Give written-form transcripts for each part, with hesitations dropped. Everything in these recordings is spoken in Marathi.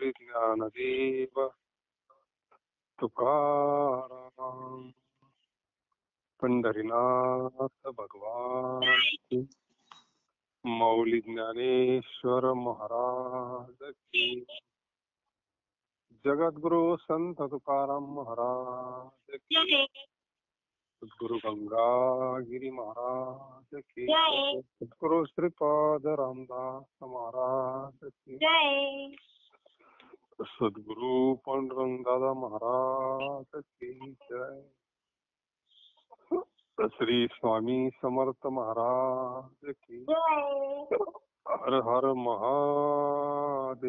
श्री ज्ञानदेव तुकाराम पंढरीनाथ भगवान की, माऊली ज्ञानेश्वर महाराज की, जगद्गुरु संत तुकाराम महाराज की, सद्गुरु गंगागिरी महाराज की, सद्गुरु श्रीपाद रामदास महाराज की, सद्गुरु पांडुरंगदादा महाराज की जय. श्री स्वामी समर्थ महाराज की, हर हर महादेव.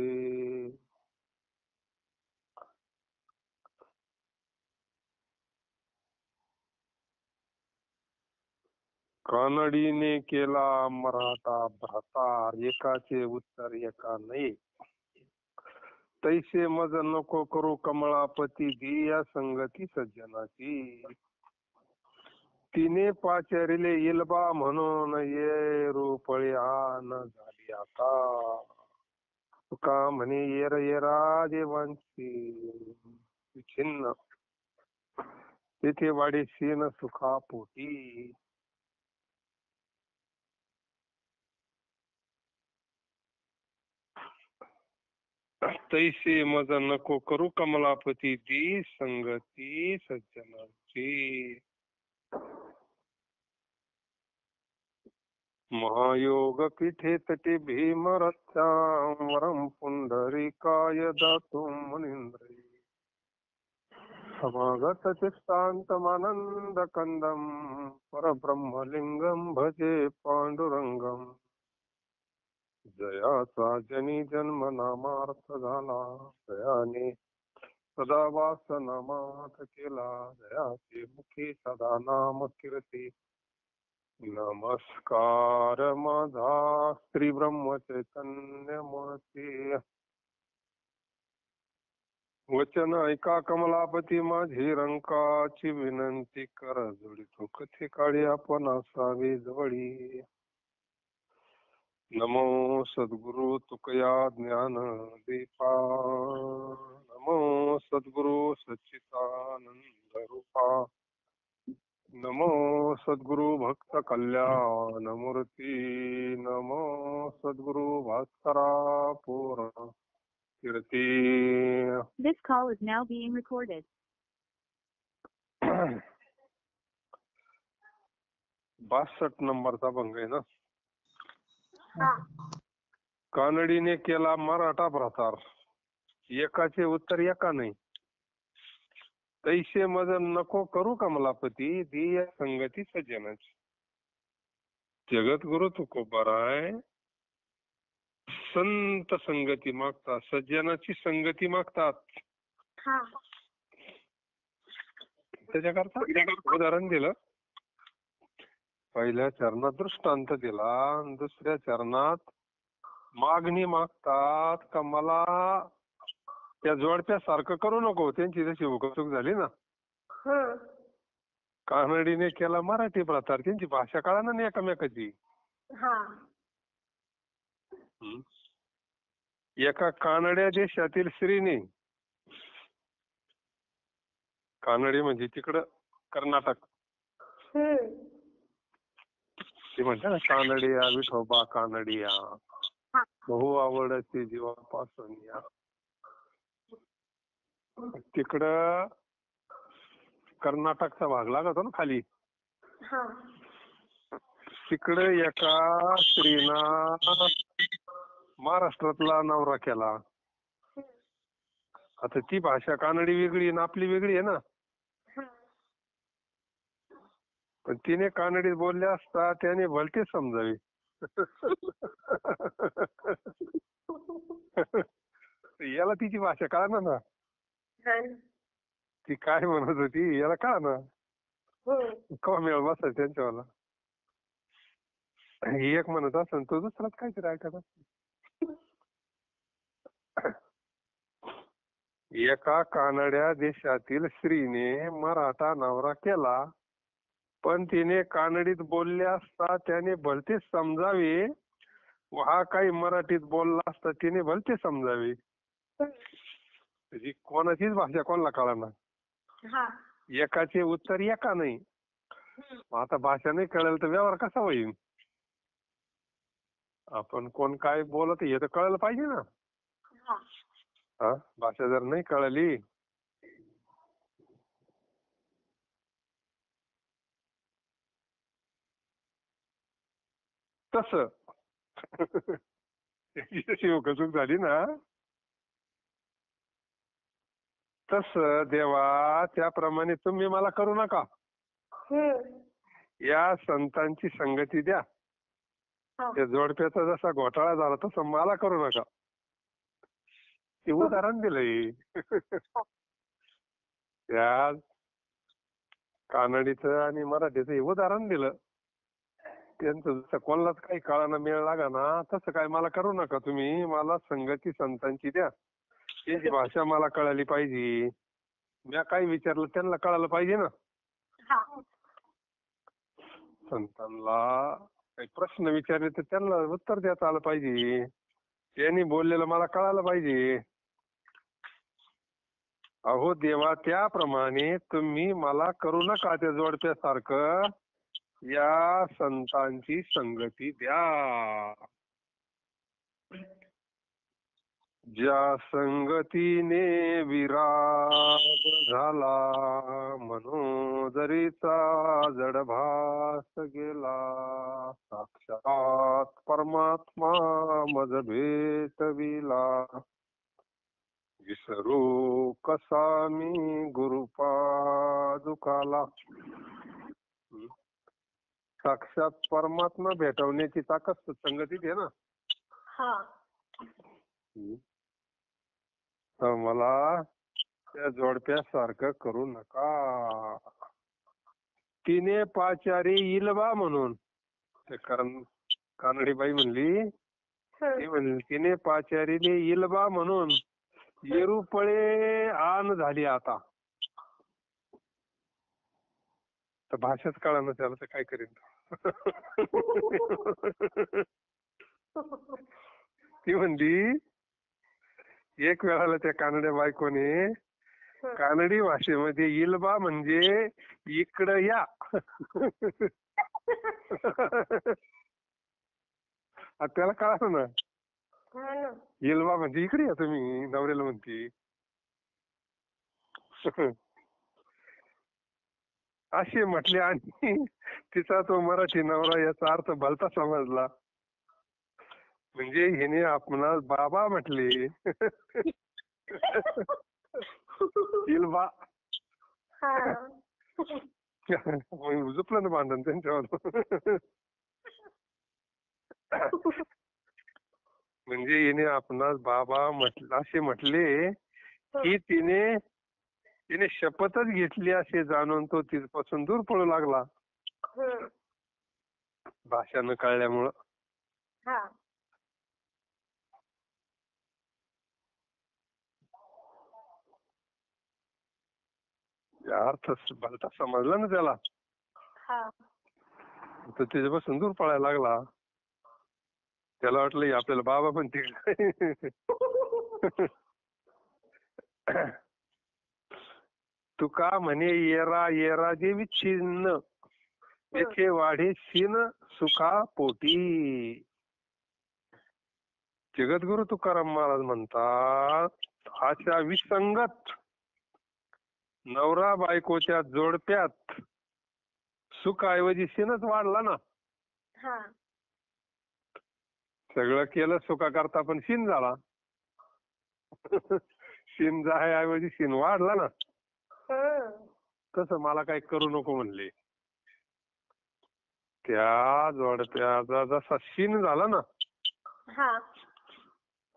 कानडीने केला मराठा भ्रातार, एकाचे उत्तर एका नाही. तैसे मज नको करू कमळापती, दिया संगती सज्जनाची. तिने पाचारिले इलबा म्हणून, ये रूपळे आन झाली आता. तुका म्हणे येर येरा देवांची छिन्न, तेथे वाडे शेन सुखा पोटी. तैसे मज नको करू कमलापती, दी संगती सज्जनाची. महायोग पीठे तटे भीम रथावरम, पुंडरीकाय दातु मुनींद्रे. समागत चित्तांतमानंद कंदम, परब्रह्मलिंगम भजे पांडुरंगम. जयाचा जनी जन्म नामार्थ झाला, जयाने सदा वास नामात केला. जयाचे मुखी सदा नाम कीर्ती. नमस्कार माझा श्री ब्रह्म चैतन्य मूर्ती. वचन ऐका कमलापती माझी, रंकाची विनंती कर जोडितो. कथे काळी आपण असावे जवळी. नमो सद्गुरु तुकया ज्ञान दीपा, नमो सद्गुरु सच्चिदानंद रूपा, नमो सद्गुरु भक्त कल्याण मूर्ती, नमो सद्गुरु भास्करा पूर्ण कीर्ती. This call is now being recorded. 62 नंबरचा भंग आहे ना. कानडीने केला मराठा भ्रातार, एकाचे उत्तर एका नाही. तैसे मज नको करू कमलापती, दिया संगती सज्जनाची. जगद्गुरु तुकोबाराय संत संगती मागतात, सज्जनाची संगती मागतात. त्याच्याकरता उदाहरण दिलं. पहिल्या चरणात दृष्टांत दिला, दुसऱ्या चरणात मागणी मागतात का मला त्या जोडप्यासारखं करू नको. त्यांची जशी हुकचूक झाली ना. कानडीने केला मराठी भ्रातार, त्यांची भाषा कळा ना एकमेकाची. एका कानड्या देशातील स्त्रीने, कानडी म्हणजे तिकडं कर्नाटक, ते म्हणतात ना कानडिया विठोबा कानडिया, बहु आवडते जीवापासून या. तिकडं कर्नाटकचा भाग लागतो ना खाली. तिकडे एका स्त्रीना महाराष्ट्रातला नवरा केला. आता ती भाषा कानडी वेगळी ना आपली वेगळी आहे ना. पण तिने कानडीत बोलले असता त्याने भलते समजावे. याला तिची भाषा कळना ना. ती काय म्हणत होती याला कळना. केव्हा मेळ बसायचा त्यांच्यावाला. एक म्हणत असेल तो दुसराच काहीतरी ऐकत असेल. एका कानड्या देशातील स्त्रीने मराठा नवरा केला, पण तिने कानडीत बोलले असता त्याने भलतेच समजावे. हा काही मराठीत बोलला असता तिने भलते समजावे. त्याची कोणाचीच भाषा कोणाला कळणार. हा. एकाचे उत्तर एका नाही. मग आता भाषा नाही कळेल तर व्यवहार कसा होईल? आपण कोण काय बोलत हे तर कळलं पाहिजे ना. हा. हा, भाषा जर नाही कळली तसं त्याची जशी उकसूक झाली ना तसं देवा त्याप्रमाणे तुम्ही मला करू नका. या संतांची संगती द्या. हा. त्या जोडप्याचा जसा घोटाळा झाला तसं मला करू नका. ते उदाहरण दिलंय. त्या कानडीचं आणि मराठीचं हे उदाहरण दिलं. त्यांचं जसं कोणालाच काही कळाना मेळ लागा ना तसं काय मला करू नका तुम्ही. मला संगती संतांची द्या. त्यांची भाषा मला कळाली पाहिजे. मी काही विचारलं त्यांना कळालं पाहिजे ना. हा. संतांना काही प्रश्न विचारले तर त्यांना उत्तर देता आलं पाहिजे. त्यांनी बोललेलं मला कळालं पाहिजे. अहो देवा त्याप्रमाणे तुम्ही मला करू नका त्या जोडप्यासारखं. या संतांची संगती द्या. ज्या संगतीने विराग झाला मनोदरीचा जडभास गेला. साक्षात परमात्मा मज भेटविला. विसरू कसा मी गुरुपादुकाला. साक्षात परमात्मा भेटवण्याची ताकद संगतीत आहे ना. हा. तर मला त्या जोडप्यासारखं करू नका. तिने पाचारी इलबा म्हणून ते कानडी बाई म्हणली. ती म्हणली तिने पाचारीले इलबा म्हणून येरुपळे आण झाली आता. तर भाषाच कळाना त्याला तर काय करीन. ती म्हणली एक वेळाला त्या कानड्या बायकोने कानडी भाषेमध्ये इलबा म्हणजे इकडं या. त्याला कळालं ना. इलबा म्हणजे इकडे या तुम्ही नवऱ्याला म्हणती. असे म्हटले आणि तिचा तो मराठी नवरा याचा अर्थ भलता समजला. म्हणजे हिने आपणास बाबा म्हटले. इलबा. झुपलं ना भांडण त्यांच्यावर. म्हणजे हिने आपणास बाबा असे म्हटले की तिने शपथच घेतली असे जाणून तो तिथपासून दूर पळू लागला. भाषा न कळल्यामुळं. अर्थ भलता समजला ना त्याला. तर त्याच्यापासून दूर पळायला लागला. त्याला वाटलं आपल्याला बाबा म्हणते. तुका म्हणे येरा येरा जे विच्छिन्न तेथे वाढे सीन सुखा पोटी. जगद्गुरु तुकाराम महाराज म्हणतात अशा विसंगत नवरा बायकोच्या जोडप्यात सुखाऐवजी सीनच वाढला ना. सगळं केलं सुखा करता पण सीन झाला. सीन जायऐवजी सीन वाढला ना. तसं मला काही करू नको म्हणले. त्या जोडप्याचा जसा सीन झाला ना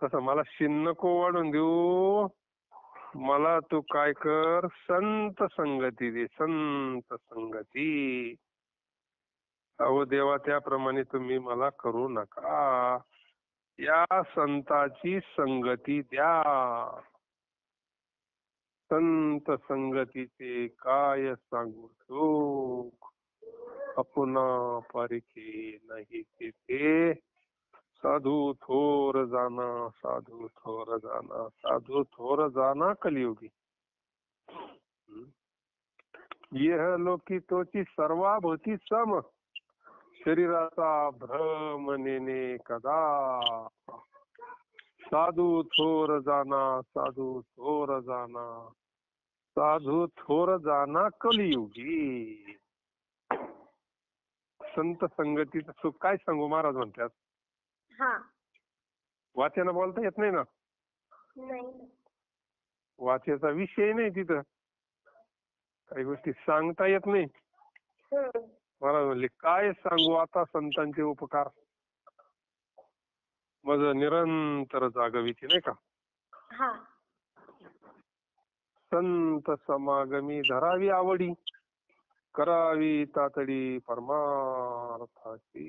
तसं मला सीन नको वाढून देऊ. मला तू काय कर संत संगती दे. संत संगती. अहो देवा त्याप्रमाणे तुम्ही मला करू नका. या संताची संगती द्या. संत संगतीचे काय सांगू सुख. अपुना पारिखे नाही तेथे साधू थोर जाना, साधू थोर जाना, साधू थोर जाना कलियुगी. यह लोकी तोची सर्वाभूती सम, शरीराचा भ्रम नेने कदा. साधू थोर जाना, साधू थोर जाना, साधू थोर जाना कलियुगी. संत संगतीचं सुख काय सांगू महाराज म्हणतात. हा. वाचन बोलता येत नाही ना, नाही. वाचेचा विषय नाही तिथं, काही गोष्टी सांगता येत नाही. महाराज म्हणले काय सांगू आता संतांचे उपकार, मग निरंतर जागविती नाही का. हा. संत समागमी धरावी आवडी, करावी तातडी परमार्थाची.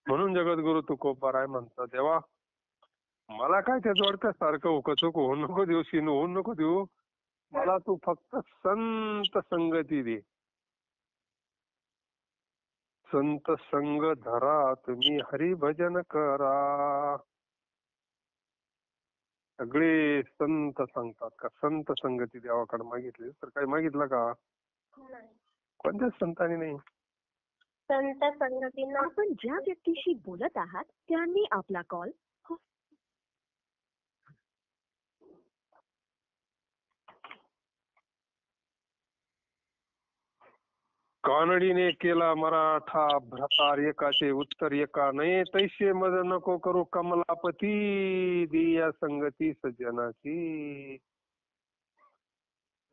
म्हणून जगद्गुरु तुकोबाराय म्हणतात, देवा मला काय त्या जोडप्यासारखं उकचूक होऊ नको देऊ, शिन होऊ नको देऊ, मला तू फक्त संत संगती दे. संत संग धरा तुम्ही हरिभजन करा. सगळे संत सांगतात का संत संगती देवाकडे मागितली तर काही मागितलं का. नाही. कोणत्याच संतांनी नाही. संत संगतीनं आपण ज्या व्यक्तीशी बोलत आहात त्यांनी आपला कॉल कानडीने केला मराठा भ्रतार एकाचे उत्तर एका नाही, तैसे मज नको करू कमलापती दिया संगती सज्जनाची.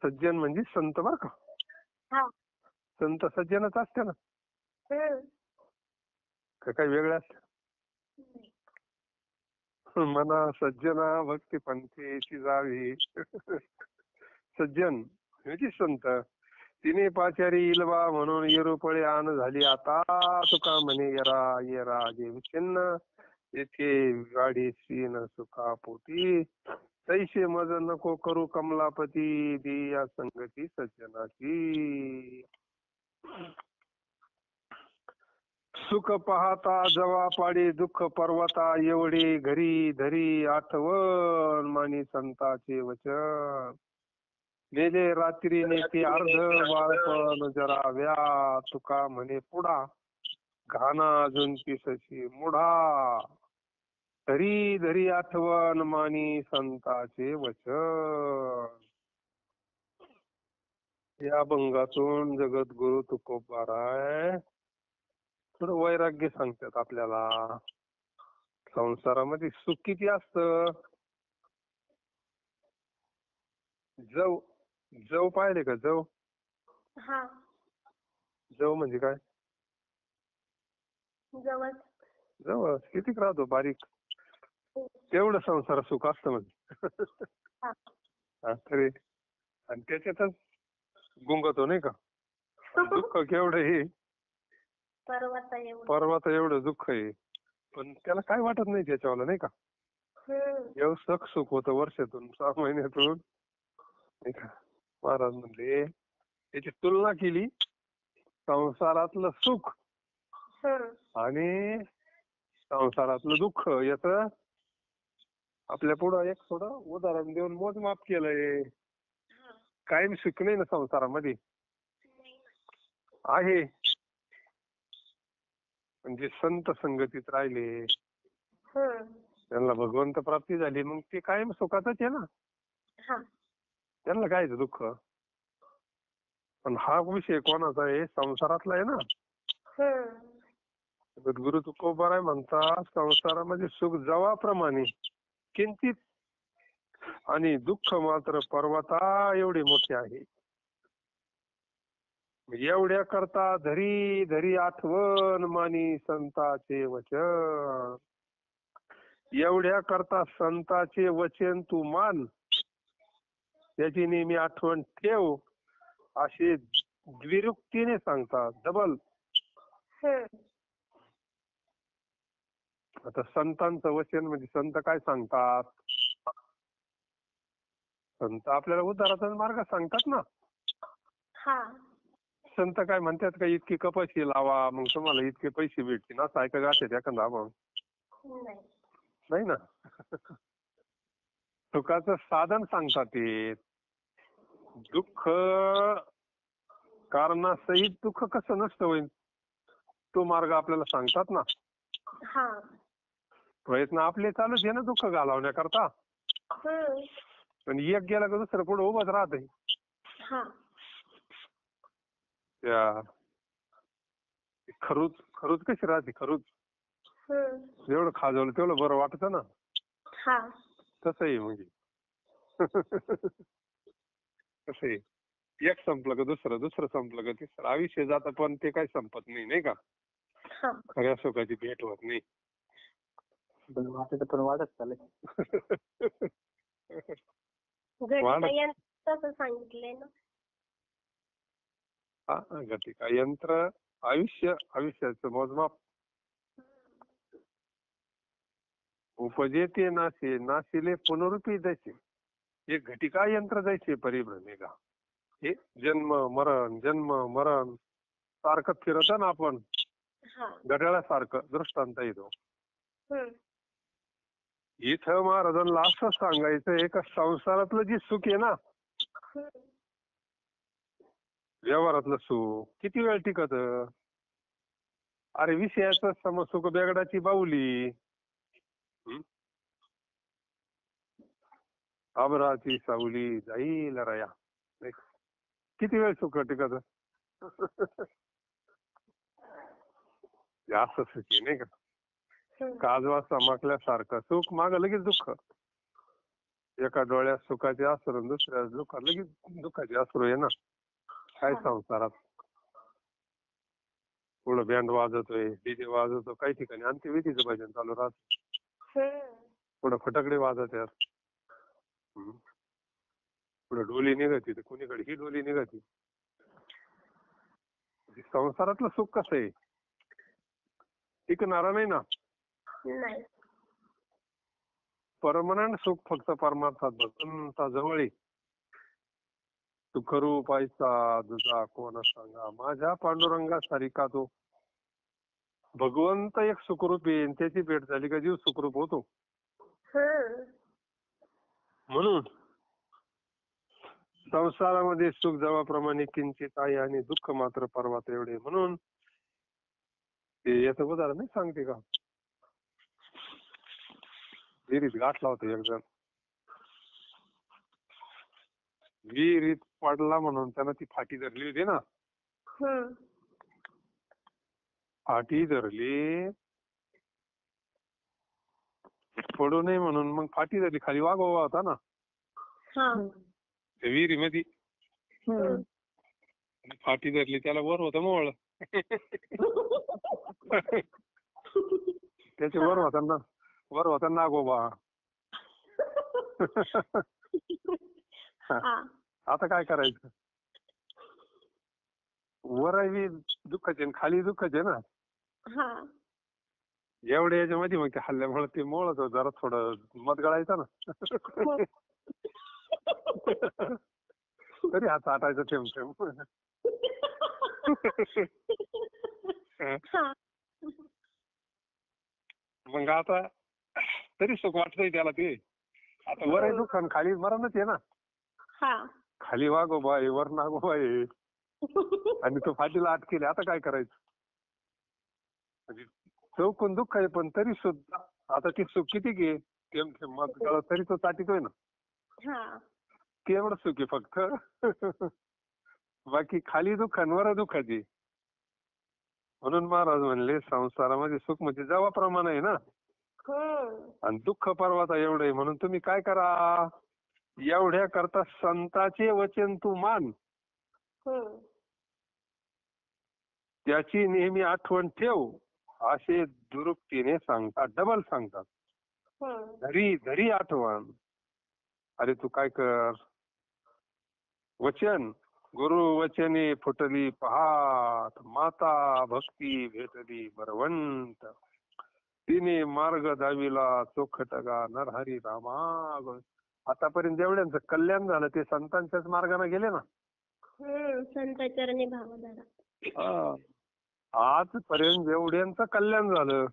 सज्जन म्हणजे संत बर का. हा. संत सज्जनच असते ना, हम्म. का काही वेगळं असते. नाही. मना सज्जना भक्ती पंथेची जावी. सज्जन म्हणजे संत. तिने पाचारी इलबा म्हणून येरुपळे आण झाली आता, तुका म्हणे येरा येरा जे चिन्ह येथे गाडी सीन सुखा पोटी, तैसे मज नको करू कमलापती दिया संगती सज्जनाची. सुख पाहता जवा पाडी दुःख पर्वता एवढे घरी धरी आठवण मानी संताचे वचन. नेले रात्री नेते अर्ध बाळपण जराव्या, तुका म्हणे पुढा घाना अजून पिसशी मुढा. धरी धरी आठवण मानी संताचे वचन. या अभंगातून जगद्गुरु तुकोबाराय थोडं वैराग्य सांगतात आपल्याला. संसारामध्ये सुख किती असतं. जव पाहिले का जव. हा. जव म्हणजे काय. जवळ. जवळ किती राहतो बारीक, तेवढं संसार सुख असतं म्हणजे. तरी आणि त्याच्यातच गुंगतो नाही का. दुःख केवढं हे पर्वत एवढं दुःख आहे, पण त्याला काय वाटत नाही त्याच्यावाला नाही का. व्यवस्थक सुख होतं वर्षातून 6 महिन्यातून नाही का. महाराज म्हणले त्याची तुलना केली संसारातलं सुख आणि संसारातलं दुःख, याच आपल्या पुढं एक थोडं उदाहरण देऊन मोजमाप केलंय. कायम सुख नाही ना संसारामध्ये आहे, म्हणजे संत संगतीत राहिले त्यांना भगवंत प्राप्ती झाली, मग ते कायम सुखातच आहे ना. त्यांना काय दुःख. पण हा विषय कोणाचा आहे, संसारातला आहे ना. गुरु तुकोबाराय म्हणतात संसारामध्ये सुख जवाप्रमाणे किंचित आणि दुःख मात्र पर्वता एवढे मोठे आहे. एवढ्या करता धरी धरी आठवण मानी संताचे वचन. एवढ्या करता संताचे वचन तू मान, त्याची नेहमी आठवण ठेव, असे द्विरुक्तीने सांगतात. डबल. आता संतांचं वचन म्हणजे संत काय सांगतात. संत आपल्याला उद्धाराचा मार्ग सांगतात ना. संत काय म्हणतात का इतकी कपाशी लावा मग तुम्हाला इतके पैसे भेटतील, असं ऐका गाठे एखादा आपण. नाही. नाही ना. सुखाचं साधन सांगतात ते. दुःख कारणासहित दुःख कसं नसतं होईल तो मार्ग आपल्याला सांगतात ना. हा. प्रयत्न आपले चालूच आहे ना दुःख घालवण्याकरता. पण एक गेला का दुसरं पुढे उभंच राहतंय. हा. त्या खरूच खरूच कशी राहते खरूच जेवढं खाजवलं तेवढं बरं वाटतं ना. हा. तसं आहे म्हणजे. कसं आहे एक संपलं का दुसरं दुसरं संपलं का तिसरं आयुष्य जातं पण ते काही संपत नाही नाही का. हा. खऱ्या सुखाची भेट होत नाही. वाटत पण वाढत चालेल. घटिका तसं सांगितलंय ना. हा घटिका यंत्र आयुष्याचं मोजमाप. उपजेते नाशे नाशिले पुनरुपी जैसे हे घटिका यंत्र जैसे परिभ्रमे का. हे जन्म मरण सारखं फिरत ना आपण हा. घड्याळासारखं दृष्टांत येतो. हम्म. इथं महाराजांना असं सांगायचं का संसारातलं जे सुख आहे ना व्यवहारातलं सुख किती वेळ टिकत. अरे विषयाचं समसुख बेगडाची बाहुली. अमराची सावली जाईल रया. किती वेळ सुख टिकत. जास्त सुखी नाही का. काजवा चमकल्यासारखं सुख माग लगेच दुःख. एका डोळ्यात सुखाचे अश्रू दुसऱ्या दुःखात लगेच दुःखाचे अश्रू आहे ना. काय संसारात पुढं बँड वाजवतोय डीजे वाजवतो काही ठिकाणी अंत्यविधीचं भजन चालू राहत. पुढं फटाकडे वाजवतात. पुढे डोली निघती तर कुणीकडे ही डोली निघती. संसारातलं सुख कसं आहे टिकणारा नाही ना. नाही. परमनंट सुख फक्त परमार्थात भगवंता जवळ आहे. सुखरूप ऐसा तुझा कोण सांगा माझ्या पांडुरंगा सारिका तो. भगवंत एक सुखरूप आहे त्याची भेट झाली का जीव सुखरूप होतो. म्हणून संसारामध्ये सुख जवाप्रमाणे किंचित आहे आणि दुःख मात्र पर्वत एवढे. म्हणून ते याचं उदाहरण नाही सांगते का विहिरीत गाठला होता एक जण. विहिरीत पडला म्हणून त्यानं ती फाटी धरली होती ना. फाटी धरली पडू नये म्हणून मग फाटी धरली खाली वाघोबा होता ना त्या विहिरीमध्ये. फाटी धरली त्याला वर होतं मोळ. त्याचे वर होता नागोबा. आता काय करायचं. वरही दुःखाचे आणि खाली दुःखाचे ना. एवढ्या याच्यामध्ये मग ते हल्ल्यामुळे ते मोळच जरा थोडं मत गळायचं ना. तरी हात आटायचं थेंब थेंब. मग आता तरी सुख वाटतंय त्याला ते. आता वर आहे दुःख आणि खाली मरणच आहे ना. खाली वाघोबा आहे वर नागोबा आहे आणि तो फाटीला अटकेले. आता काय करायचं. म्हणजे चौकून दुःख आहे पण तरी सुद्धा आता ती सुख किती घे थेंब थेंब मत गळत तरी तो चाटितोय ना. तेवढं सुख आहे फक्त. बाकी खाली दुःख आणि वर दुःखाची. म्हणून महाराज म्हणले संसारामध्ये सुख म्हणजे जवाप्रमाणे आहे ना. आणि दुःख पर्वता एवढं आहे. म्हणून तुम्ही काय करा एवढ्या करता संताचे वचन तू मान. त्याची नेहमी आठवण ठेव असे दुरुक्तीने सांगतात डबल सांगतात. धरी धरी आठवण. अरे तू काय कर वचन गुरु वचने फुटली पहाट माता भक्ती भेटली बरवंत. तिने मार्ग दाविला चोखटगा नरहरी रामा. आतापर्यंत जेवढ्यांचं कल्याण झालं ते संतांच्याच मार्गाने गेले ना. संताचरणी भाव धरा. आजपर्यंत जेवढ्यांचं कल्याण झालं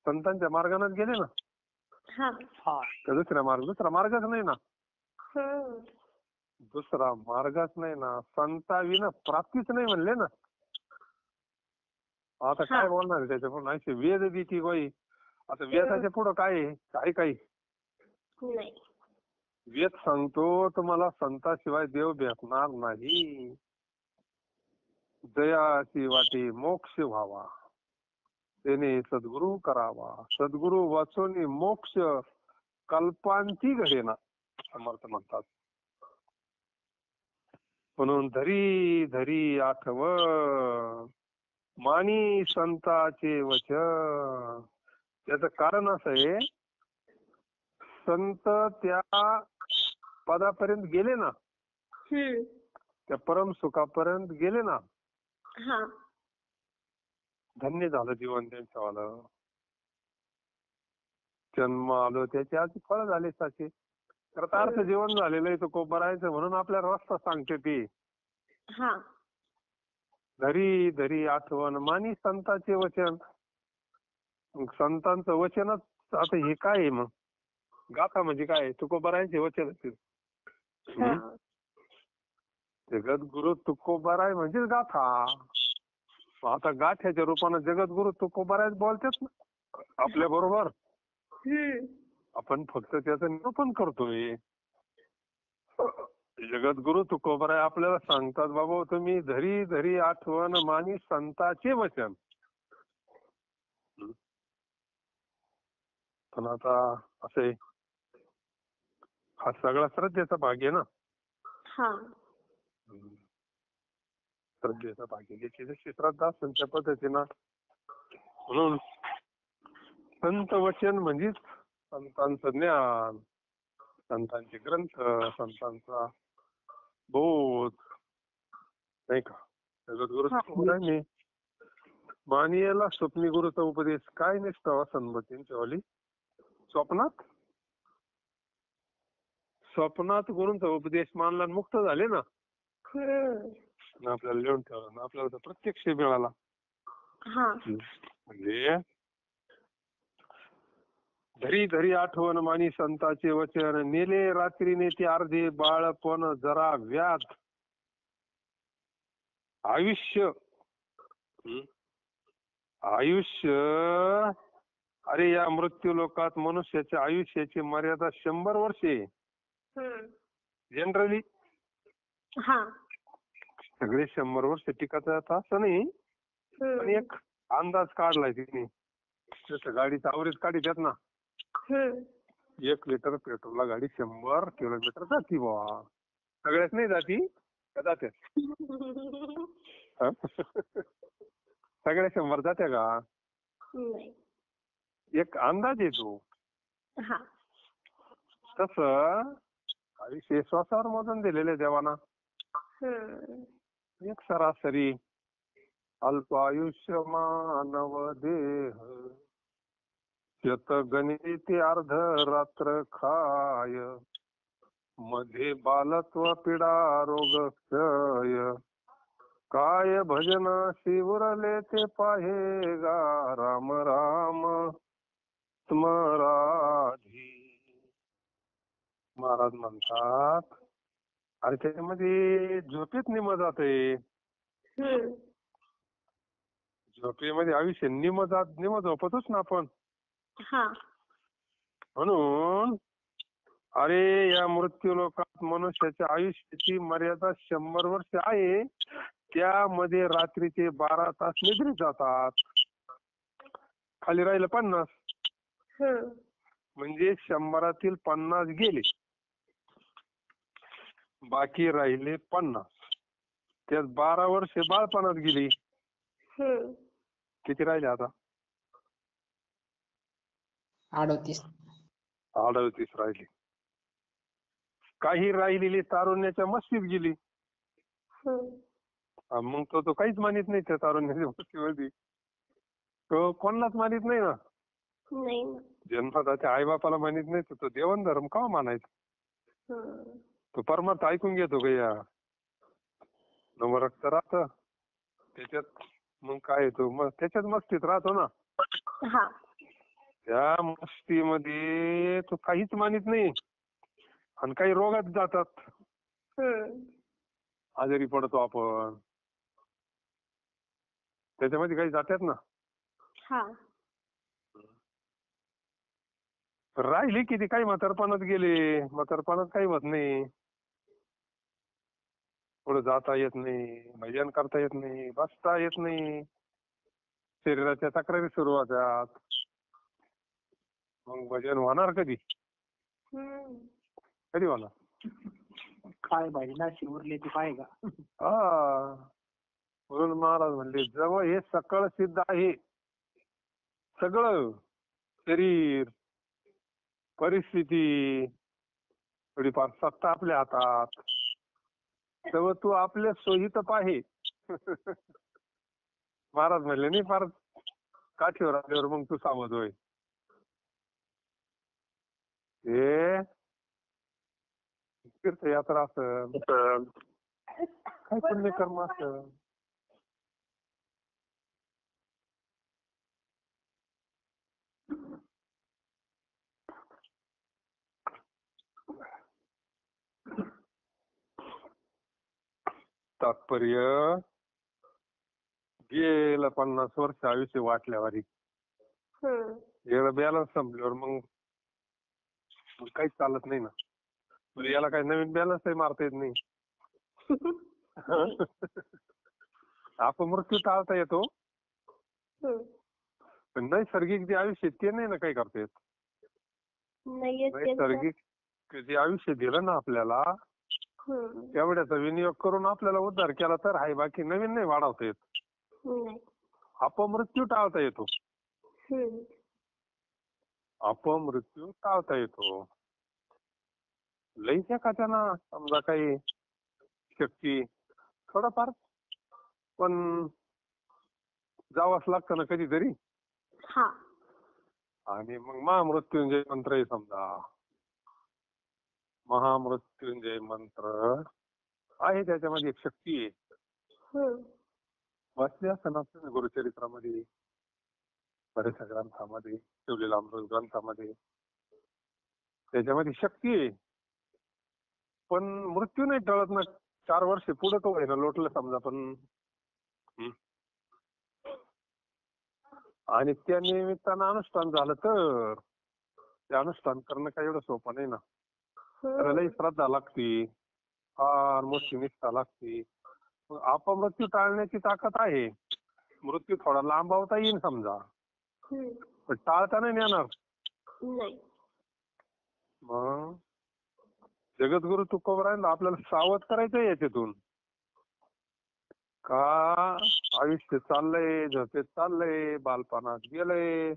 संतांच्या मार्गानेच गेले ना. हा. का दुसरा मार्गच नाही ना. हम्म. दुसरा मार्गच नाही ना. संताविना प्राप्तीच नाही म्हणले ना. आता काय बोलणार आहे त्याच्यापुढे? अशी वेद देती बाई. आता वेदाच्या पुढं काय आहे? काही नाही. वेद सांगतो तुम्हाला संताशिवाय देव भेटणार नाही. दयाची वाटी मोक्ष व्हावा, त्याने सद्गुरु करावा. सद्गुरु वाचून मोक्ष कल्पांती घडेना, समर्थ म्हणतात. म्हणून धरी धरी आठवण मानी संताचे वचन. त्याचं कारण असं आहे, संत त्या पदापर्यंत गेले ना, त्या परम सुखापर्यंत गेले ना, हा. धन्य झालं जीवन त्यांच्यावालं. जन्म आलो त्याचे आज फळ झाले साचे. कृतार्थ जीवन झालेलं आहे. तो कोपरायचं म्हणून आपल्याला रस्ता सांगते ती. हा. धरी धरी आठवण मानी संतांचे वचन. मग संतांचं वचनच आता हे काय आहे? मग गाथा म्हणजे काय? तुकोबारायांचे वचन. हा. जगद्गुरु तुकोबाराय म्हणजे गाथा. आता गाठ्याच्या रूपानं जगद्गुरु तुकोबाराय बोलतात ना आपल्या बरोबर. आपण फक्त त्याचं निरूपण करतोय. जगद्गुरु तुकोबाराय आपल्याला सांगतात, बाबा तुम्ही धरी धरी आठवण मानी संतांचे वचन. पण आता असं आहे, हा सगळा श्रद्धेचा भाग आहे ना. हा. श्रद्धेचा भाग आहे. ज्याची जशी श्रद्धा असेल त्या पद्धतीनं. म्हणून संत वचन म्हणजेच संतांचं ज्ञान, संतांचे ग्रंथ, संतांचा बोध, नाही का. जगद्गुरु तुकोबारायांनी मानियाला स्वप्नी गुरुचा उपदेश काय निष्ठा संमतींच्यावाली स्वप्नात गुरूंचा उपदेश मानला आणि मुक्त झाले ना. आपल्याला लिहून ठेवलं, आपल्याला प्रत्यक्ष मिळाला. म्हणजे धरी धरी आठवण मानी संतांचे वचन. नेले रात्रीने ते अर्धे बाळपण जरा व्याध. आयुष्य अरे या मृत्यू लोकात मनुष्याच्या आयुष्याची मर्यादा 100 वर्षे जनरली. सगळे 100 वर्ष टिकत जातात असं नाही. पण एक अंदाज काढलाय तिने. जसं गाडीचा अवरेज काढतात ना, 1 लिटर पेट्रोलला गाडी 100 किलोमीटर जाती बा. सगळ्याच नाही जाती का जात्यात? सगळ्या 100 जात्या का? एक अंदाज येतो. तसं आयुष्य श्वासावर मोजून दिलेले देवाना. एक सरासरी अल्पायुष्य मानव देह, शत गणिती अर्ध रात्र खाय, मध्ये बालत्व पीडा रोग क्षय, काय भजन शिवरले ते पाहेगा, राम राम स्मराधी. महाराज म्हणतात, अरे त्याच्यामध्ये झोपेत निम जाते. झोपेमध्ये आयुष्य निम झोपतोच ना आपण. म्हणून अरे या मृत्यू लोकात मनुष्याच्या आयुष्याची मर्यादा 100 वर्ष आहे. त्यामध्ये रात्रीचे 12 तास निद्रित जातात. खाली राहिलं 50. म्हणजे 100 50 गेले, बाकी राहिले 50. त्यात 12 वर्ष बाळपणात गेली. किती राहिले आता? 38 राहिले. काही राहिलेली तारुण्याच्या मस्तीत गेली. मग तो काहीच मानित नाही त्या तारुण्याच्या मस्तीमध्ये. तो कोणालाच मानित नाही ना. जन्मात त्या आई बापाला मानित नाही, तो देवन धर्म का मानायचा? तो परमार्थ ऐकून घेतो का या नवरक्त राहत त्याच्यात. मग काय येतो, मग त्याच्यात मस्तीत राहतो ना. त्या मस्तीमध्ये तो काहीच मानित नाही आणि काही रोगात जातात, आजारी पडतो आपण, त्याच्यामध्ये काही जातात ना. हा. राहिली किती काही म्हातारपणात गेले, म्हातारपणात काही होत नाही, पुढे जाता येत नाही, भजन करता येत नाही, बसता येत नाही, शरीराच्या तक्रारी सुरू होतात. मग भजन होणार कधी? कधी होणार? काय भजनाची उरली ती पाय का? हा. म्हणून महाराज म्हणले जवळ हे सकळ सिद्ध आहे, सगळं शरीर, परिस्थिती, थोडीफार सत्ता आपल्या हातात, तेव्हा तू आपल्या सोयीत पाहे. महाराज म्हणले नाही फार काठीवर आल्यावर मग तू सावध होय. हे तीर्थयात्रा असन, काय पुण्यकर्म असन, तात्पर्य गेलं 50 वर्ष आयुष्य वाटल्यावारी, एकदा बॅलन्स संपल्यावर मग काहीच चालत नाही ना. म्हणजे याला काही नवीन बॅलन्सही मारता येत नाही. अपमृत्यू टाळता येतो, पण नैसर्गिक जे आयुष्य ते नाही ना काही करता येत. नैसर्गिक जे आयुष्य दिलं ना आपल्याला, तेवढ्याचा विनियोग करून आपल्याला उद्धार केला तर आहे, बाकी नवीन नाही वाढवता येत. अपमृत्यू टाळता येतो, अपमृत्यू टाळता येतो. लईच एखाद्याना समजा काही शक्ती थोडाफार पण जावंच लागतं ना कधीतरी. आणि मग महामृत्युंजय मंत्र आहे समजा, महामृत्युंजय मंत्र आहे, त्याच्यामध्ये एक शक्ती आहे. वाचले असं ना गुरुचरित्रामध्ये, बऱ्याचशा ग्रंथामध्ये, शिवलीला अमृत ग्रंथामध्ये त्याच्यामध्ये शक्ती आहे. पण मृत्यू नाही टळत ना. 4 वर्ष पुढे तो व्हायला लोटलं समजा, पण आणि त्या निमित्तानं अनुष्ठान झालं तर ते अनुष्ठान करणं काही एवढं सोपं नाही ना. त्याला लई श्रद्धा लागते, फार मोठी निष्ठा लागते. अपमृत्यू टाळण्याची ताकद आहे. मृत्यू थोडा लांबवता येईल समजा, पण टाळता नाही येणार. मग जगद्गुरु तुकोबरायांना आपल्याला सावध करायचंय याच्यातून, का आयुष्य चाललंय, झोपेत चाललंय, बालपणात गेलंय,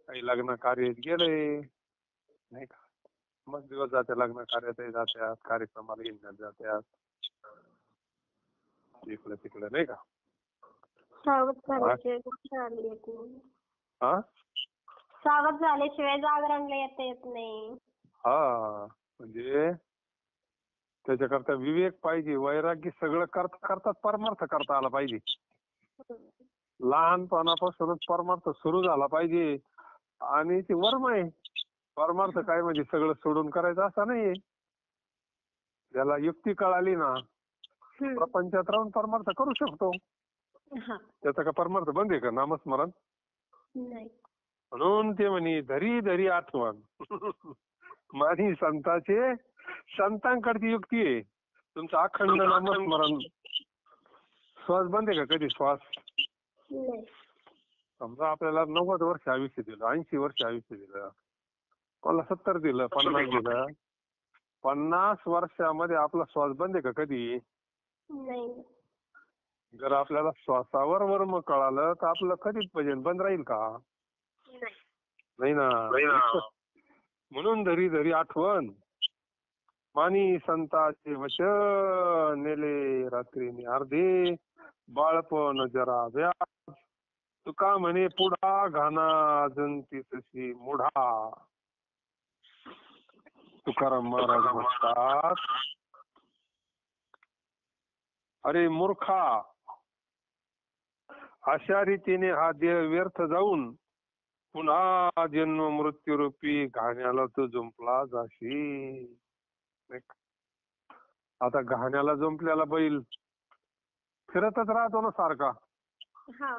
काही लग्न कार्यात गेलंय नाही का. मग दिवस जाते, लग्न कार्यातही जात्यात, कार्यक्रमाला हिंडण्यात जात्यात, इकडं तिकडं नाही का. सावध झाल्याशिवाय जागरणला येता येत नाही. हा, म्हणजे त्याच्याकरता विवेक पाहिजे, वैराग्य. सगळं करता करता परमार्थ करता आला पाहिजे. लहानपणापासूनच परमार्थ सुरू झाला पाहिजे. आणि ते वर्म आहे. परमार्थ काय म्हणजे सगळं सोडून करायचं असं नाही. ज्याला युक्ती कळाली ना, प्रपंचात राहून परमार्थ करू शकतो. त्याचा का परमार्थ बंद आहे का नामस्मरण? म्हणून ते म्हणे धरी धरी आठवण माझी संतांचे, संतांकडची युक्ती आहे. तुमचं अखंड नामस्मरण. श्वास बंद आहे का कधी? श्वास समजा आपल्याला 90 वर्ष आयुष्य दिलं, 80 वर्ष आयुष्य दिलं, कोणाला 70 दिलं, 50 दिलं, 50 वर्षामध्ये आपला श्वास बंद आहे का कधी? जर आपल्याला श्वासावर वर्म कळालं तर आपलं कधीच भजन बंद राहील का? नाही ना. म्हणून धरी धरी आठवण मानी संताचे वचन, नेले रात्री अर्धे बाळपण जरा व्याज, तुका म्हणे पुढा घाना जंती तशी मुढा. तुकाराम महाराज म्हणतात, अरे मूर्खा, अशा रीतीने हा देह व्यर्थ जाऊन पुन्हा जन्म मृत्यूरूपी घाण्याला तू जुंपला जाशी. नाही का? आता घाण्याला जुंपलेला बैल फिरतच राहतो ना सारखा. हा.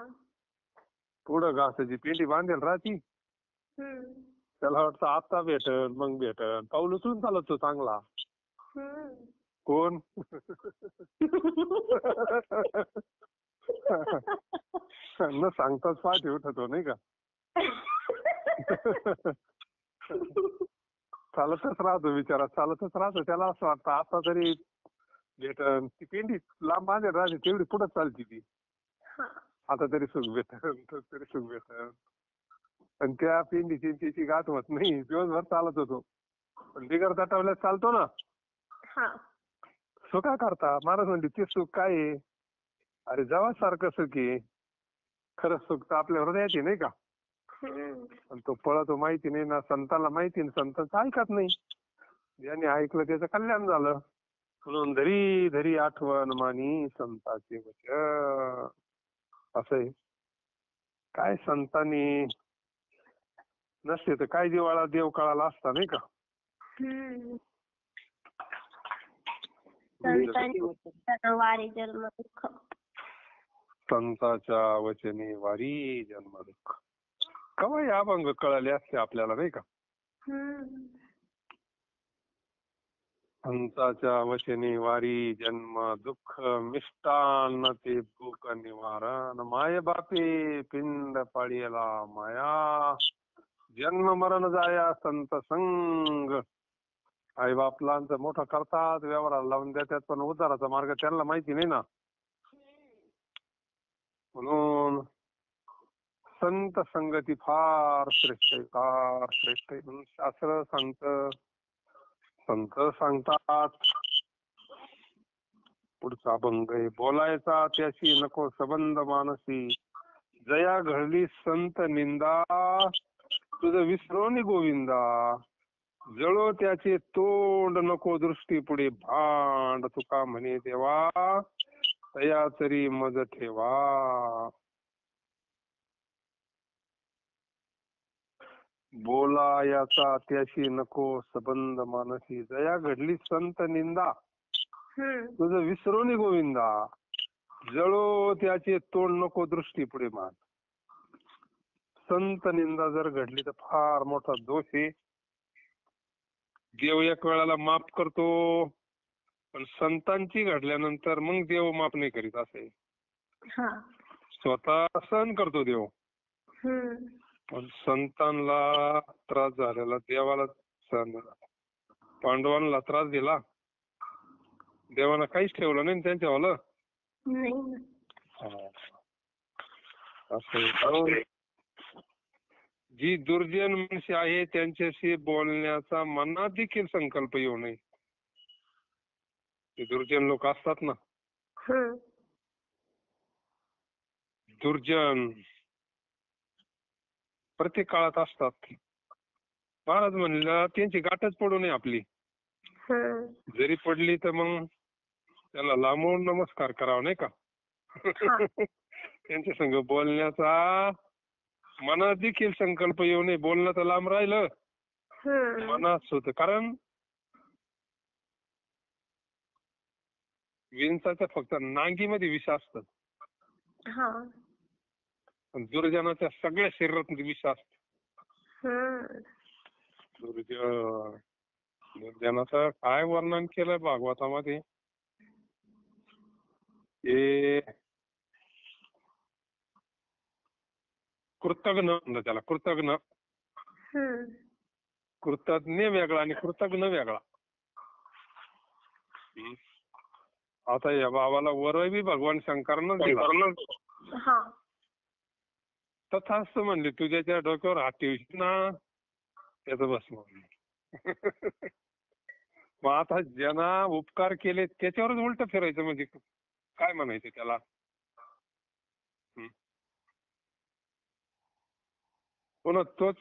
पुढं घासाची पेंडी बांधेल राहती. हम्म. त्याला वाटतं आता भेटन मग भेटन. पाऊल उचलून चालत तो चांगला. हम्म. कोण? न सांगताच पाठी उठतो नाही का. चालतच राहतो बिचारा, चालतच राहतो. त्याला असं वाटतं आता तरी भेटन. ती पेंडी लांब बांधेल राहते तेवढी पुढे चालती ती. हा. आता तरी सुख भेटन, तरी सुख भेटन. पण त्या पेंडीची त्याची गाठ होत नाही. दिवसभर चालत होतो. पण बिगर दटावल्यात चालतो ना. हा. सुखा करता महाराज म्हणते ते सुख काय आहे? अरे जेव्हा सारखं सुख आहे. खरं सुख तर आपल्या हृदयात आहे नाही का. हम्म. पण तो पळतो माहिती नाही ना. संतांना माहिती नाही, संतांचं ऐकत नाही. ज्याने ऐकलं त्याचं कल्याण झालं. म्हणून धरी धरी आठवण मानी संतांचे वचन. असं आहे. काय संतांनी नसते तर काय दिवाळा देव काळाला असता नाही का. हम्म. संतांच्या वारी जन्म दुःख. संतांच्या वचनी वारी जन्म दुःख. केव्हा हे अभंग कळाले असते आपल्याला नाही का. हम्म. संतांच्या वचनी वारी जन्म दुःख मिष्टान्न ते भूक निवारण माये बापे पिंड पाळीला माया जन्म मरण जाया संत संग. आई बापलांचं मोठं करतात, व्यवहाराला लावून देतात, पण उद्धाराचा मार्ग त्यांना माहिती नाही ना. म्हणून संत संगती फार श्रेष्ठ आहे, फार श्रेष्ठ आहे. म्हणून शास्त्र सांगतं, संत सांगतात. पुढचा अभंग आहे. बोलायचा त्याशी नको संबंध मानसी जया घडली संत निंदा तुझं विसरोनी गोविंदा जळो त्याचे तोंड नको दृष्टी पुढे भांड तुका म्हणे देवा तया तरी मज ठेवा. बोलायाचा त्याशी नको संबंध मानसी जया घडली संत निंदा तुझं विसरोनी गोविंदा जळो त्याचे तोंड नको दृष्टी पुढे मान. संत निंदा जर घडली तर फार मोठा दोष आहे. देव एक वेळाला माफ करतो, पण संतांची घडल्यानंतर मग देव माफ नाही करीत. असे स्वतः सहन करतो देव, पण संतांना त्रास झालेला देवाला सहन झाला. पांडवांना त्रास दिला, देवानं काहीच ठेवलं नाही त्यांच्यावालं. असं जी दुर्जन मनुष्य आहे त्यांच्याशी बोलण्याचा मनात देखील संकल्प येऊ नये. ते दुर्जन लोक असतात ना, दुर्जन प्रत्येक काळात असतात. महाराज म्हणलं त्यांची गाठच पडू नये आपली. जरी पडली तर मग त्याला लांबून नमस्कार करावा नाही का. त्यांच्या संग बोलण्याचा मनात देखील संकल्प येऊ नये. बोलणं तर लांब राहिलं, मनात होत. कारण विंसाच्या फक्त नांगीमध्ये विष असतं, पण दुर्जनाच्या सगळ्या शरीरात विष असतं. दुर्जनाचं काय वर्णन केलंय भागवतामध्ये. हे कृतघ्न म्हणलं त्याला, कृतघ्न. कृतज्ञ वेगळा आणि कृतघ्न वेगळा. आता या बाबाला वरही भगवान शंकरानं दिला. तथास्त म्हणले तू ज्याच्या डोक्यावर हात ठेवशील ना त्याचं भस्म. मग आता ज्यांना उपकार केले त्याच्यावरच उलट फिरायचं म्हणजे काय म्हणायचं त्याला. पुन्हा तोच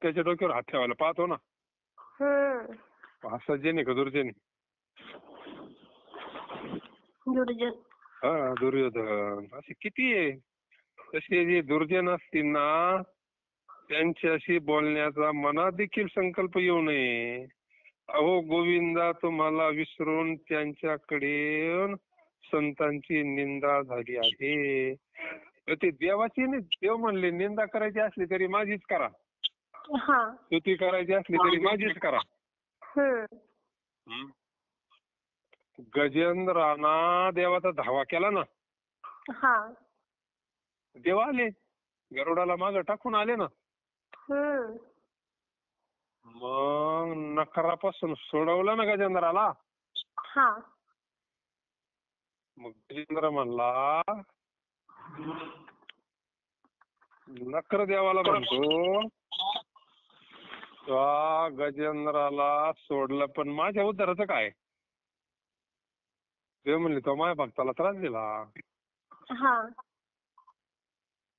त्याच्या डोक्यावर हात ठेवायला पाहतो ना. असं जे नाही का दुर्जन. दुर्योधन असे किती आहे. तसे जे दुर्जन असतील ना त्यांच्याशी बोलण्याचा मनात देखील संकल्प येऊ नये. अहो गोविंदा तुम्हाला विसरून त्यांच्याकडे संतांची निंदा झाली आहे. तर ते देवाची नाही, देव म्हणले निंदा करायची असली तरी माझीच करा, हा. स्तुती करायची असली तरी माझीच करा. हम्म. गजेंद्राना देवाचा धावा केला ना, हा. देव आले, गरुडाला मागं टाकून आले ना. हम्म. मग नखरापासून सोडवलं ना गजेंद्राला. हा. मग गजेंद्र म्हणला, नकर देवाला म्हणतो त्या गजेंद्राला सोडलं पण माझ्या उद्धाराचं काय? देव म्हणले तो माझ्या भक्ताला त्रास दिला. हा.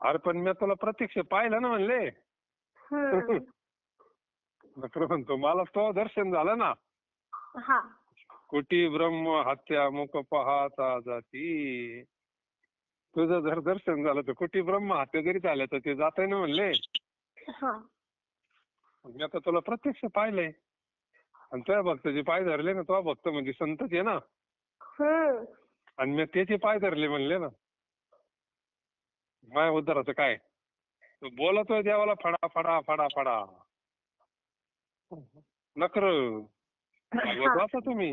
अरे पण मी तुला प्रत्यक्ष पाहिलं ना म्हणले. हम्म. नकर म्हणतो मला तो दर्शन झालं ना. हा. कोटी ब्रह्म हत्या मुख पाहता जाती. तुझं जर दर्शन झालं तर कोटी ब्रह्म हत्या जरी झाल्या तर ते जात ना म्हणले. हा. मी आता तुला प्रत्यक्ष पाहिलंय आणि तुझ्या भक्ताचे पाय धरले ना, तुझा भक्त म्हणजे संतच आहे ना, हम्म. आणि मी त्याचे पाय धरले म्हणले ना, माझ्या उद्धाराचं काय? तो बोलतोय देवाला फडा फडा फडा फडा. नकर भागवत वाचा तुम्ही,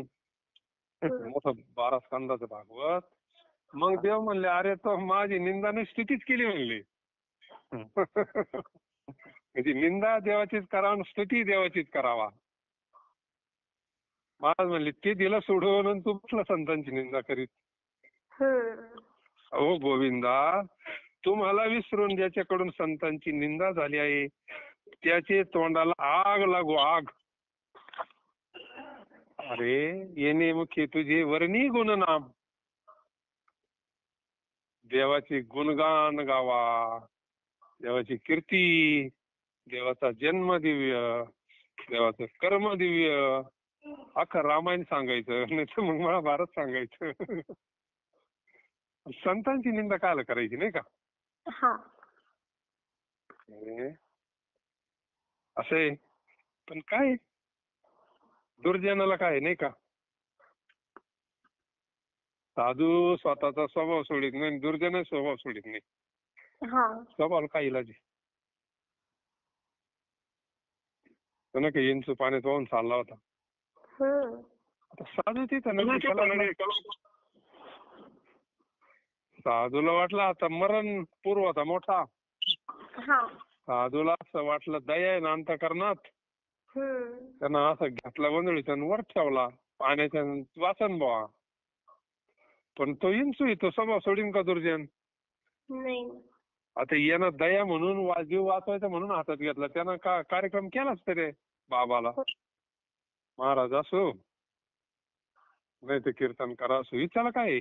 मोठं 12 स्कंदाचं भागवत. मग देव म्हणले अरे तो माझी निंदाने स्तुतीच केली म्हणले. म्हणजे निंदा देवाचीच करावा, स्तुती देवाचीच करावा. महाराज म्हणले ते दिलं सोडून आणि तू कुठला संतांची निंदा करीत. अहो गोविंदा तुम्हाला विसरून ज्याच्याकडून संतांची निंदा झाली आहे त्याचे तोंडाला आग लागू, आग. अरे येणे मुखे तुझे वर्णी गुणनाम. देवाचे गुणगान गावा, देवाची कीर्ती, देवाचा जन्म दिव्य, देवाचं कर्म दिव्य. अख्खं रामायण सांगायचं, नाही तर मग महाभारत सांगायचं. संतांची निंदा कायला करायची नाही का? असं आहे. पण काय दुर्जनाला काय नाही का, साधू स्वतःचा स्वभाव सोडित नाही, दुर्जन स्वभाव सोडित नाही. स्वभावाला काय इलाज आहे? त्यानं काही इंचू पाण्यात वाहून चालला होता. आता साधू तिथं साधूला वाटलं आता मरण पूर्व होता मोठा. साधूला असं वाटलं दया आहे ना अंतःकरणात. त्यानं असं घेतला गोंधळीत आणि वर ठेवला पाण्याच्या वाचन बुवा. पण तो इंचू तो स्वभाव सोडीन का दुर्जन? नाही. आता यानं दया म्हणून जीव वाचवायचा म्हणून हातात घेतला, त्यानं कार्यक्रम केलाच तरी बाबाला. महाराज असो नाही तर कीर्तन करा असो, विचारला काय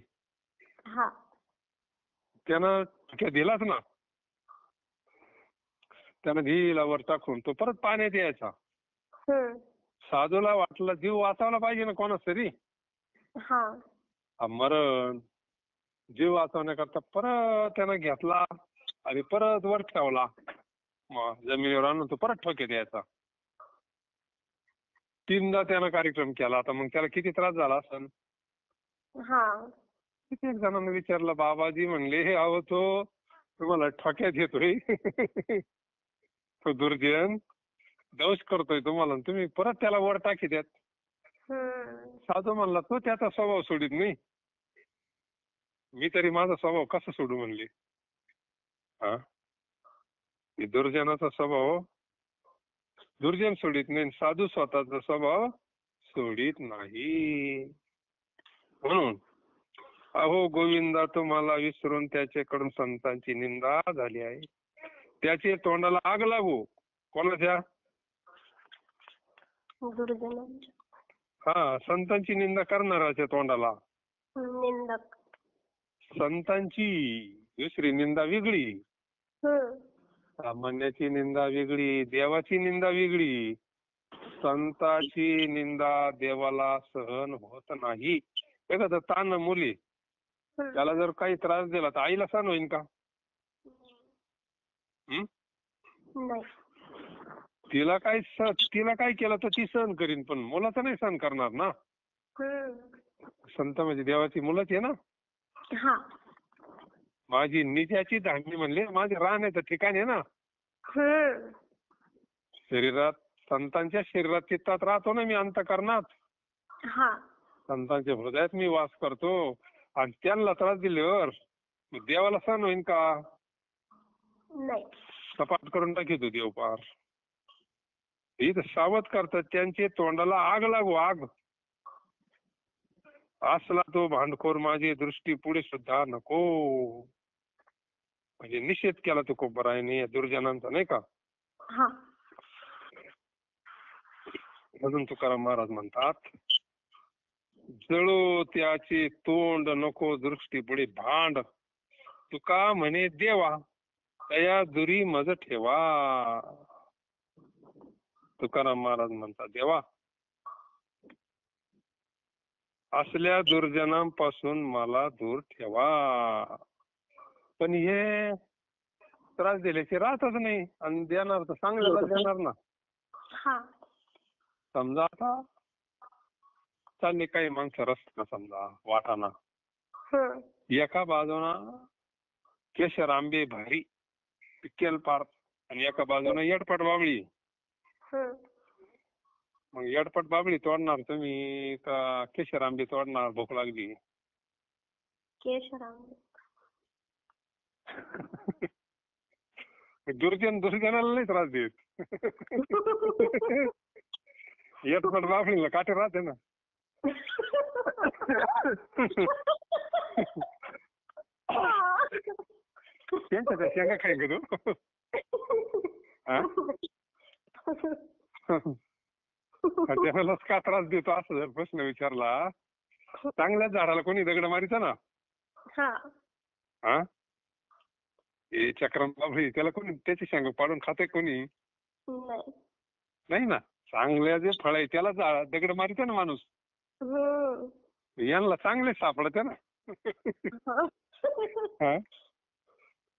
त्यानं दिलाच ना. त्यानं दिला वर टाकून तो परत पाण्यात यायचा. साधूला वाटलं जीव वाचवला पाहिजे ना कोणाच तरी. मरण जीव वाचवण्याकरता परत त्यानं घेतला आणि परत वर ठेवला. जमिनीवर आणून तो परत ठोके द्यायचा. 3दा त्यानं कार्यक्रम केला. आता मग त्याला किती त्रास झाला असेल. कित्येक जणांना विचारलं, बाबाजी म्हणले हे अहो तो तुम्हाला ठोक्यात येतोय. तो दुर्जन दोष करतोय तुम्हाला, तुम्ही परत त्याला वर टाकी द्यात. साधू म्हणला तो त्याचा स्वभाव सोडित नाही, मी तरी माझा स्वभाव कसा सोडू म्हणले. दुर्जनाचा स्वभाव दुर्जन सोडित नाही, साधू स्वतःचा स्वभाव सोडित नाही. म्हणून अहो गोविंदा तुम्हाला विसरून त्याच्याकडून संतांची निंदा झाली आहे. त्याचे तोंडाला आग लागू. कोणाच्या? संतांची निंदा करणाऱ्याच्या तोंडाला. निंदक. संतांची दुसरी निंदा वेगळी, सामान्याची निंदा वेगळी, देवाची निंदा वेगळी. संतांची निंदा देवाला सहन होत नाही. एखादं तान मुली त्याला जर काही त्रास दिला तर आईला सहन होईल का? हं? नाही. तिला काय केलं तर ती सहन करीन, पण मुलाचं नाही सहन करणार ना. संत म्हणजे देवाची मुलंच आहे ना. हा. माझी निजाची धामी म्हणले, माझे राहण्याचं ठिकाण आहे ना. शरीरात, संतांच्या शरीरात चित्तात राहतो ना मी, अंतःकरणात. हा. संतांच्या हृदयात मी वास करतो, आणि त्यांना त्रास दिल्यावर देवाला सहन होईन का? नाही. सपाट करून टाकीतो देव पार. इथं सावध करतात, त्यांचे तोंडाला आग लागू, आग. असला तो भांडखोर माझी दृष्टी पुढे सुद्धा नको. म्हणजे निषेध केला तुकोबारायांनी या दुर्जनांचा, नाही का. हा. अजून तुकाराम महाराज म्हणतात, जळो त्याचे तोंड नको दृष्टी पुढे भांड, तुका म्हणे देवा तया दुरी मज ठेवा. तुकाराम महाराज म्हणतात, देवा असल्या दुर्जनांपासून मला दूर ठेवा. पण हे त्रास दिल्याचे राहतच नाही, आणि देणार तर चांगल्याला देणार ना. हा. समजा आता चालले काही माणसं रस्त्यानं, समजा वाटाणा, एका बाजूना केशर आंबे भारी पिकेल पार, आणि एका बाजूना येडपट बाबळी. मग येडपट बाबळी तोडणार तुम्ही का केशर आंबे तोडणार, भूक लागली? केशर आंबे. दुर्जनाला नाही त्रास देत. येडपट बाबळीला काटे राहते ना. त्यांच्या त्या शेंगा खाईन का तू? त्यालाच का त्रास देतो असं जर प्रश्न विचारला, चांगल्याच झाडाला कोणी दगड मारित ना. हा, हे चक्रम बाबळी, त्याला कोणी त्याची शेंगा पाडून खाते कोणी? नाही ना. चांगल्या जे फळ आहे त्याला दगड मारित ना माणूस. यांना चांगले सापडते ना.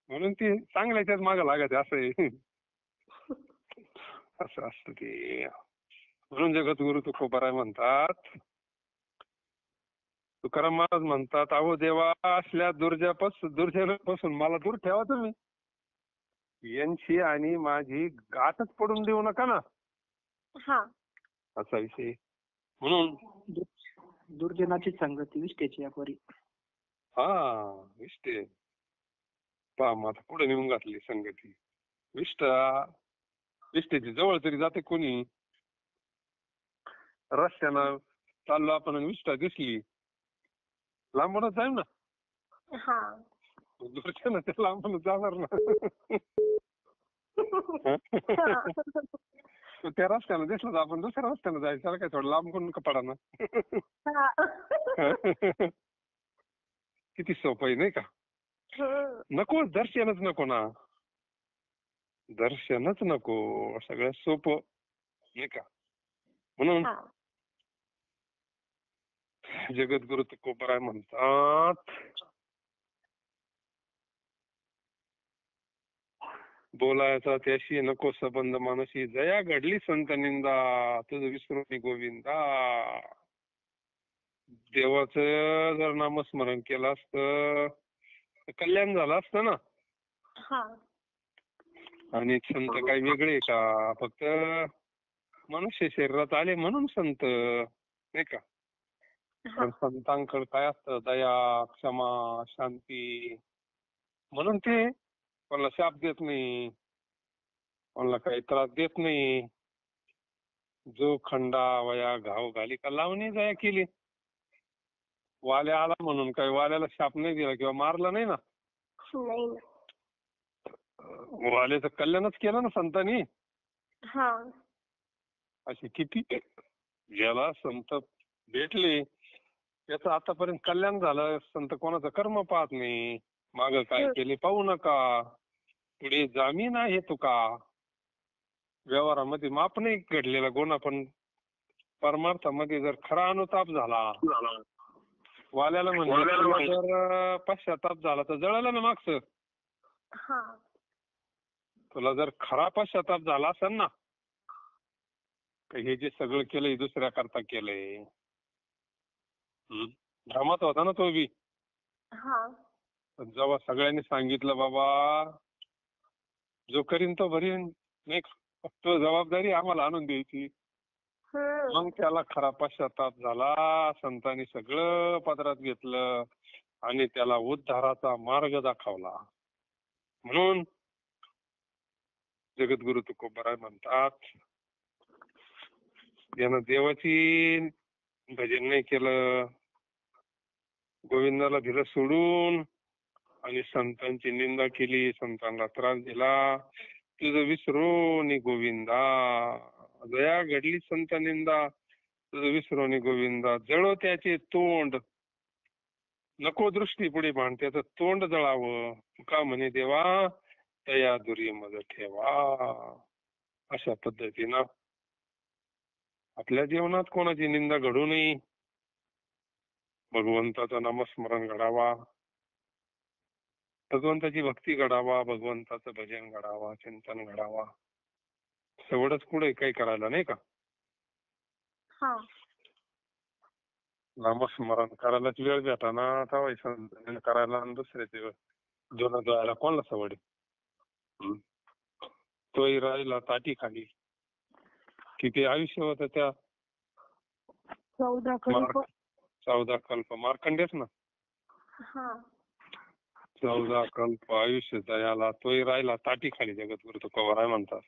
म्हणून ती चांगल्याच्याच मागं लागायचे, असं आहे. असं असतं ते. म्हणून जगद्गुरु तुकोबाराय म्हणतात, तुकाराम महाराज म्हणतात, अहो देवा असल्या दुर्जनापासून मला दूर ठेवा तुम्ही. यांची आणि माझी गाठच पडून देऊ नका ना, असा विषय. म्हणून दुर्जनाची संगती विष्ठेची यापरी. हा, विष्ठे पहा मग आता पुढे नेऊन घातली संगती. विष्ठेची जवळ तरी जाते कोणी? रस्त्यानं चाललो आपण, विष्ठा दिसली लांबूनच जाईल ना. दुर्जन ते लांबूनच जाणार ना. त्या रस्त्यानं दिसलं तर आपण दुसऱ्या रस्त्यानं जायचं, त्याला काय थोडं लांब करून कपडा ना. किती सोपं आहे, नाही का. नको दर्शनच नको ना, दर्शनच नको, सगळं सोपं, नाही का. म्हणून जगद्गुरु तुकोबाराय म्हणतात, बोलायचा त्याशी नको संबंध मानसी, जया घडली संत निंदा, तुझं विसरून गोविंदा. देवाचं जर नामस्मरण केलं असतं तर कल्याण झालं असतं ना. आणि संत काही वेगळे का, फक्त मनुष्य शरीरात आले म्हणून संत, नाही का. पण संतांकडे काय असतं, दया, क्षमा, शांती. म्हणून ते कोणाला शाप देत नाही, कोणाला काही त्रास देत नाही. जो खंडा वया घाव घाली का लावणी दया केली. वाल्या आला म्हणून काही वाल्याला शाप नाही दिला किंवा मारला नाही ना. वाल्याचं कल्याणच केलं ना संतांनी. अशी किती ज्याला संत भेटले त्याचं आतापर्यंत कल्याण झालं. संत कोणाचं कर्म पाहत नाही, माग काय केले पाहू नका, पुढे जामीन आहे तुका. व्यवहारामध्ये माप नाही घडलेला गुन्हा, पण परमार्थामध्ये जर खरा अनुताप झाला, वाल्याला म्हणजे जर पश्चाताप झाला तर जळालं ना मागचं. तुला जर खरा पश्चाताप झाला असेल ना, का हे जे सगळं केलंय दुसऱ्या करता केलंय, भ्रमात होता ना तो बी. हा पण जेव्हा सगळ्यांनी सांगितलं बाबा जो करीन तो भरीन, नाही फक्त जबाबदारी आम्हाला आणून द्यायची, मग त्याला खरा पश्चाताप झाला. संतांनी सगळं पदरात घेतलं आणि त्याला उद्धाराचा मार्ग दाखवला. म्हणून जगद्गुरु तुकोबाराय म्हणतात, ज्यानं देवाची भजन नाही केलं, गोविंदाला दिलं सोडून आणि संतांची निंदा केली, संतांना त्रास दिला, तुझं विसरून गोविंदा, दया घडली संत निंदा, तुझं विसरून गोविंदा, जळो त्याचे तोंड, नको दृष्टी पुढे भान, त्याचं तोंड जळावं, तुका म्हणे देवा तया दुरी मज ठेवा. अशा पद्धतीनं आपल्या जीवनात कोणाची निंदा घडू नये, भगवंताचं नामस्मरण घडावा, भगवंताची भक्ती घडावा, भगवंताचं भजन घडावा, चिंतन घडावा. एवढंच पुढे काही करायला नाही का. हा नामस्मरण करायलाच वेळ भेटा ना, आता करायला आणि दुसऱ्याचे दोन द्यायला कोणाला सवड आहे. तोही राहिला ताटी खाली. किती आयुष्य होतं त्या 14 कल्प मार्कंडेच ना, हा 14 कल्प आयुष्य दयाला, तोही राहिला ताटी खाली. जगद्गुरु तुकोबाराय म्हणतात.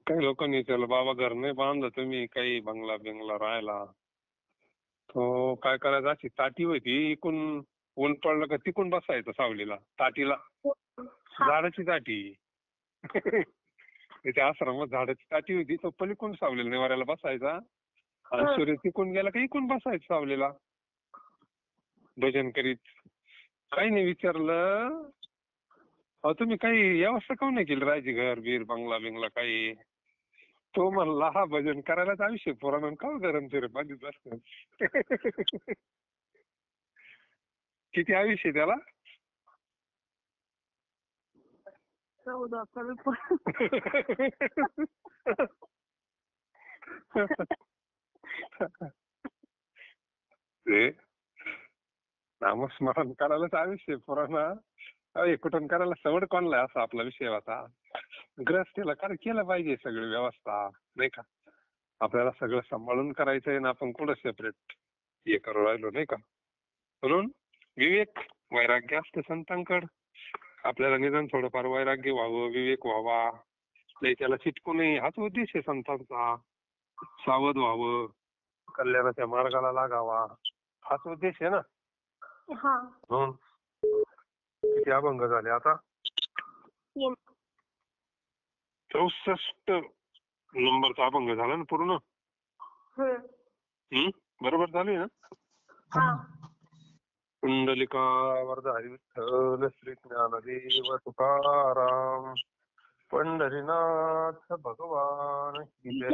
काही लोकांनी विचारलं बाबा घर नाही बांधलं तुम्ही, काही बंगला बिंगला राहायला, तो काय करायचा, अशी ताटी होती, इकून ऊन पडलं का तिकून बसायचं सावलीला, ताटीला, झाडाची ताटी. त्या आश्रमात झाडाची ताटी होती, तो पलीकडून सावलीला निवाऱ्याला बसायचा आणि सूर्य तिकून गेला का इकून बसायचं सावलीला भजन करीत. काही नाही विचारलं, अहो तुम्ही काही व्यवस्था काऊन नाही केली, राहायची घर बीर बंगला बिंगला काही. तो म्हणला हा भजन करायलाच आयुष्य पुराण का गरम चिरे बांधित बसत. किती आयुष्य त्याला, 14 कल्प. ते नामस्मरण करायलाच आयुष्य पुराणा. हे कुठून करायला सवड कोणला असा आपला विषय होता. ग्रस्तीला काय केलं पाहिजे सगळी व्यवस्था नाही का. आपल्याला सगळं सांभाळून करायचंय ना, आपण कुठं सेपरेट हे करू राहिलो नाही का. म्हणून विवेक वैराग्य असतं संतांकड. आपल्याला निदान थोडंफार वैराग्य व्हावं, विवेक व्हावा, नाही त्याला चिटकू नये, हाच उद्देश आहे संतांचा. सावध व्हावं, कल्याणाच्या मार्गाला लागावा, हाच उद्देश आहे ना. म्हणून किती अभंग झाले आता, 64 नंबरचा अभंग झाला ना पूर्ण. बरोबर झाली ना. कुंडलिका वरदा हरी विठ्ठल श्री ज्ञानदेव तुकाराम पंढरीनाथ भगवान की जय.